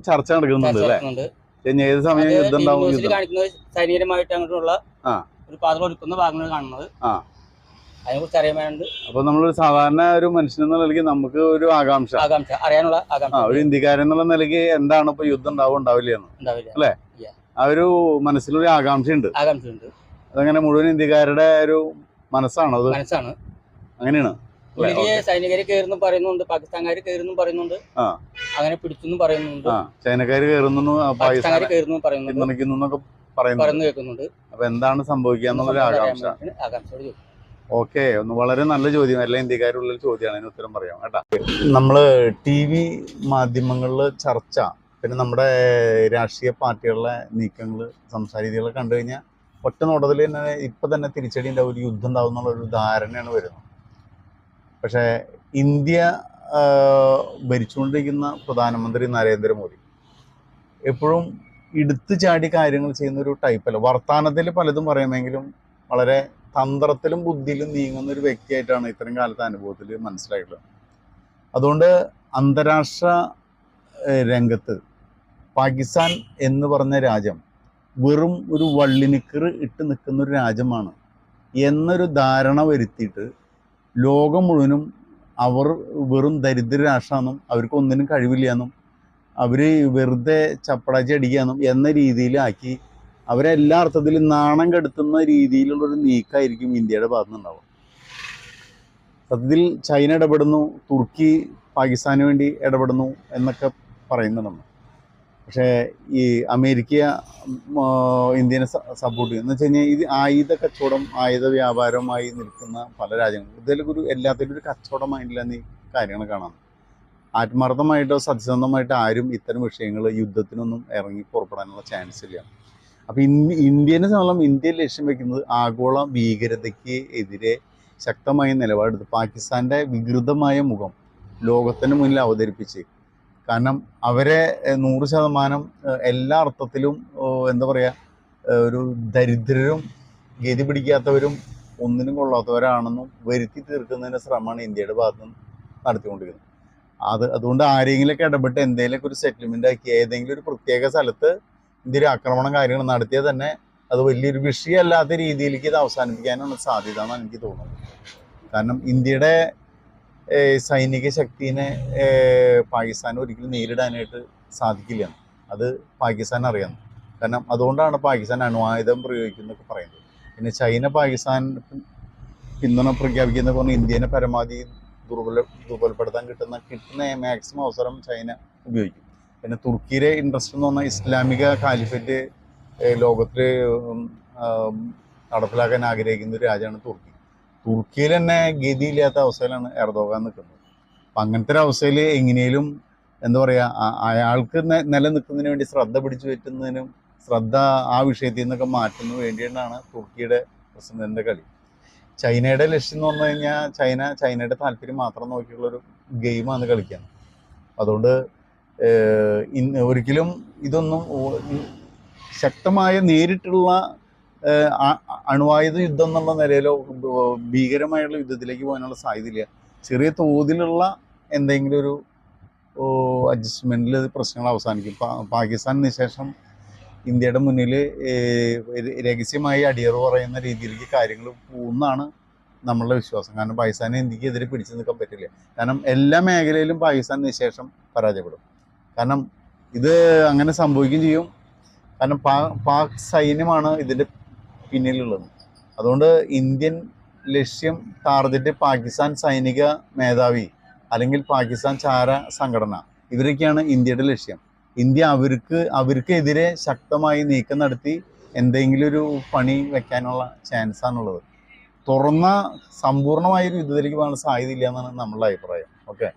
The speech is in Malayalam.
ചർച്ച നടക്കുന്നുണ്ട് അല്ലേ? ഏത് സമയം യുദ്ധം കാണിക്കുന്നത് സൈനികരമായിട്ട് അങ്ങോട്ടുള്ള ഒരു പാത്രം ഒരുക്കുന്ന ഭാഗങ്ങൾ കാണുന്നത്. അതിനെക്കുറിച്ച് അറിയാൻ വേണ്ടി അപ്പൊ നമ്മളൊരു സാധാരണ ഒരു മനുഷ്യൻ എന്ന നിലയ്ക്ക് നമുക്ക് ഒരു ആകാംക്ഷ അറിയാനുള്ള ആകാംക്ഷ, ഒരു ഇന്ത്യക്കാരൻ എന്നുള്ള നിലയ്ക്ക് എന്താണ് ഇപ്പൊ യുദ്ധം ഉണ്ടാവില്ലെന്ന് അല്ലേ? ആ ഒരു മനസ്സിലൊരു ആകാംക്ഷയുണ്ട്. അതങ്ങനെ മുഴുവൻ ഇന്ത്യക്കാരുടെ ഒരു മനസ്സാണ്. അങ്ങനെയാണ്. സൈനികര് കയറുന്നു പറയുന്നുണ്ട്, പാകിസ്ഥാൻകാര് കയറുന്നു പറയുന്നുണ്ട്, അങ്ങനെ പിടിച്ചു പറയുന്നുണ്ട്, ചൈനക്കാര് കയറുന്നു, പാകിസ്ഥാൻകാര് കയറുന്നു പറയുന്നുണ്ട്, പറയുന്നു കേൾക്കുന്നുണ്ട്. അപ്പൊ എന്താണ് സംഭവിക്കുക എന്നുള്ളൊരു ആകാംക്ഷ. ഓക്കെ, ഒന്ന് വളരെ നല്ല ചോദ്യം, എല്ലാ ഇന്ത്യക്കാരുള്ള ചോദ്യമാണ്. അതിന് ഉത്തരം പറയാം കേട്ടാ. നമ്മള് TV മാധ്യമങ്ങളില് ചർച്ച, പിന്നെ നമ്മുടെ രാഷ്ട്രീയ പാർട്ടികളുടെ നീക്കങ്ങള്, സംസാരീതികളെ കണ്ടു കഴിഞ്ഞാൽ ഒറ്റ നോട്ടത്തിൽ തന്നെ ഇപ്പൊ തന്നെ തിരിച്ചടി ഉണ്ടാവും, ഒരു യുദ്ധം ഉണ്ടാവും എന്നുള്ള ഒരു ധാരണയാണ് വരുന്നത്. പക്ഷേ ഇന്ത്യ ഭരിച്ചുകൊണ്ടിരിക്കുന്ന പ്രധാനമന്ത്രി നരേന്ദ്രമോദി എപ്പോഴും എടുത്തു ചാടി കാര്യങ്ങൾ ചെയ്യുന്ന ഒരു ടൈപ്പല്ല. വർത്തമാനത്തിൽ പലതും പറയുമെങ്കിലും വളരെ തന്ത്രത്തിലും ബുദ്ധിയിലും നീങ്ങുന്ന ഒരു വ്യക്തിയായിട്ടാണ് ഇത്രയും കാലത്തെ അനുഭവത്തിൽ മനസ്സിലായിട്ടുള്ളത്. അതുകൊണ്ട് അന്താരാഷ്ട്ര രംഗത്ത് പാകിസ്ഥാൻ എന്ന് പറഞ്ഞ രാജ്യം വെറും ഒരു വള്ളിനിക്കർ ഇട്ട് നിൽക്കുന്ന ഒരു രാജ്യമാണ് എന്നൊരു ധാരണ വരുത്തിയിട്ട് ലോകം മുഴുവനും അവർ വെറും ദരിദ്ര രാഷ്ട്രമാണെന്നും അവർക്ക് ഒന്നിനും കഴിവില്ല എന്നും അവർ വെറുതെ ചപ്പടാച്ചി അടിക്കാന്നും എന്ന രീതിയിലാക്കി അവരെ എല്ലാ അർത്ഥത്തിലും നാണം കെടുത്തുന്ന രീതിയിലുള്ളൊരു നീക്കമായിരിക്കും ഇന്ത്യയുടെ ഭാഗത്ത് നിന്നുണ്ടാവുക. സത്യത്തിൽ ചൈന ഇടപെടുന്നു, തുർക്കി പാകിസ്ഥാന് വേണ്ടി ഇടപെടുന്നു എന്നൊക്കെ പറയുന്നുണ്ട്. പക്ഷേ ഈ അമേരിക്ക ഇന്ത്യനെ സപ്പോർട്ട് ചെയ്യും എന്ന് വെച്ച് കഴിഞ്ഞാൽ ഇത് ആയുധ കച്ചവടം, ആയുധ വ്യാപാരമായി നിൽക്കുന്ന പല രാജ്യങ്ങളും ഇതിലൊരു എല്ലാത്തിലും ഒരു കച്ചവടമായിട്ടില്ല എന്നീ കാര്യങ്ങൾ കാണാം. ആത്മാർത്ഥമായിട്ടോ സത്യസന്ധമായിട്ടോ ആരും ഇത്തരം വിഷയങ്ങൾ യുദ്ധത്തിനൊന്നും ഇറങ്ങി പുറപ്പെടാനുള്ള ചാൻസ് ഇല്ല. അപ്പം ഇന്ത്യനെ സംബന്ധിച്ച് ഇന്ത്യ ലക്ഷ്യം വെക്കുന്നത് ആഗോള ഭീകരതയ്ക്ക് എതിരെ ശക്തമായ നിലപാടെടുത്ത് പാകിസ്ഥാൻ്റെ വികൃതമായ മുഖം ലോകത്തിന് മുന്നിൽ അവതരിപ്പിച്ച്, കാരണം അവരെ 100% എല്ലാ അർത്ഥത്തിലും എന്താ പറയുക, ഒരു ദരിദ്രരും ഗതി പിടിക്കാത്തവരും ഒന്നിനും കൊള്ളാത്തവരാണെന്നും വരുത്തി തീർക്കുന്നതിൻ്റെ ശ്രമമാണ് ഇന്ത്യയുടെ ഭാഗത്ത് നിന്ന് നടത്തിക്കൊണ്ടിരിക്കുന്നത്. അതുകൊണ്ട് ആരെങ്കിലുമൊക്കെ ഇടപെട്ട് എന്തെങ്കിലുമൊക്കെ ഒരു സെറ്റിൽമെൻ്റ് ആക്കി ഏതെങ്കിലും ഒരു പ്രത്യേക സ്ഥലത്ത് ഇന്ത്യ ഒരു ആക്രമണം കാര്യങ്ങൾ നടത്തിയാൽ തന്നെ അത് വലിയൊരു വിഷയമല്ലാത്ത രീതിയിലേക്ക് ഇത് അവസാനിപ്പിക്കാനാണ് സാധ്യത എന്നാണ് എനിക്ക് തോന്നുന്നത്. കാരണം ഇന്ത്യയുടെ സൈനിക ശക്തിനെ പാകിസ്ഥാൻ ഒരിക്കലും നേരിടാനായിട്ട് സാധിക്കില്ല, അത് പാകിസ്ഥാൻ അറിയാം. കാരണം അതുകൊണ്ടാണ് പാകിസ്ഥാൻ അണ്വായുധം പ്രയോഗിക്കുന്നതൊക്കെ പറയുന്നത്. പിന്നെ ചൈന പാകിസ്ഥാൻ പിന്തുണ പ്രഖ്യാപിക്കുന്ന പറഞ്ഞാൽ ഇന്ത്യനെ പരമാവധി ദുർബലപ്പെടുത്താൻ കിട്ടുന്ന മാക്സിമം അവസരം ചൈന ഉപയോഗിക്കും. പിന്നെ തുർക്കിയിലെ ഇൻട്രസ്റ്റ് എന്ന് പറഞ്ഞാൽ ഇസ്ലാമിക കാലിഫറ്റ് ലോകത്തിൽ നടപ്പിലാക്കാൻ ആഗ്രഹിക്കുന്ന ഒരു രാജ്യമാണ് തുർക്കി. തുർക്കിയിൽ തന്നെ ഗതിയില്ലാത്ത അവസ്ഥയിലാണ് എർദോഗാൻ നിൽക്കുന്നത്. അപ്പം അങ്ങനത്തെ ഒരു അവസ്ഥയിൽ എങ്ങനെയും എന്താ പറയുക, അയാൾക്ക് നിലനിൽക്കുന്നതിന് വേണ്ടി ശ്രദ്ധ പിടിച്ചു പറ്റുന്നതിനും ശ്രദ്ധ ആ വിഷയത്തിൽ നിന്നൊക്കെ മാറ്റുന്നതിന് വേണ്ടിയിട്ടാണ് തുർക്കിയുടെ പ്രസിഡന്റിൻ്റെ കളി. ചൈനയുടെ ലക്ഷ്യം എന്ന് പറഞ്ഞു കഴിഞ്ഞാൽ ചൈനയുടെ താല്പര്യം മാത്രം നോക്കിയുള്ളൊരു ഗെയിമാണ് കളിക്കാൻ. അതുകൊണ്ട് ഒരിക്കലും ഇതൊന്നും ശക്തമായ നേരിട്ടുള്ള അണുവായുധ യുദ്ധം എന്നുള്ള നിലയിലോ ഭീകരമായുള്ള യുദ്ധത്തിലേക്ക് പോകാനുള്ള സാധ്യതയില്ല. ചെറിയ തോതിലുള്ള എന്തെങ്കിലും ഒരു അഡ്ജസ്റ്റ്മെൻറ്റിൽ പ്രശ്നങ്ങൾ അവസാനിക്കും. പാകിസ്ഥാനിന് ശേഷം ഇന്ത്യയുടെ മുന്നിൽ രഹസ്യമായി അടിയറവ് പറയുന്ന രീതിയിലേക്ക് കാര്യങ്ങൾ പോകുന്നതാണ് നമ്മളുടെ വിശ്വാസം. കാരണം പാകിസ്ഥാനെ ഇന്ത്യക്കെതിരെ പിടിച്ചു നിൽക്കാൻ പറ്റില്ല. കാരണം എല്ലാ മേഖലയിലും പാകിസ്ഥാൻ നിശേഷം പരാജയപ്പെടും. കാരണം ഇത് അങ്ങനെ സംഭവിക്കുകയും ചെയ്യും. കാരണം പാക് സൈന്യമാണ് ഇതിൻ്റെ പിന്നിലുള്ളത്. അതുകൊണ്ട് ഇന്ത്യൻ ലക്ഷ്യം ടാർഗറ്റ് പാകിസ്ഥാൻ സൈനിക മേധാവി അല്ലെങ്കിൽ പാകിസ്ഥാൻ ചാര സംഘടന, ഇവരൊക്കെയാണ് ഇന്ത്യയുടെ ലക്ഷ്യം. ഇന്ത്യ അവർക്കെതിരെ ശക്തമായി നീക്കം നടത്തി എന്തെങ്കിലും ഒരു പണി വെക്കാനുള്ള ചാൻസാണുള്ളത്. തുറന്ന സമ്പൂർണ്ണമായൊരു യുദ്ധത്തിലേക്ക് പോകാനുള്ള സാധ്യതയില്ല എന്നാണ് നമ്മളുടെ അഭിപ്രായം. ഓക്കെ.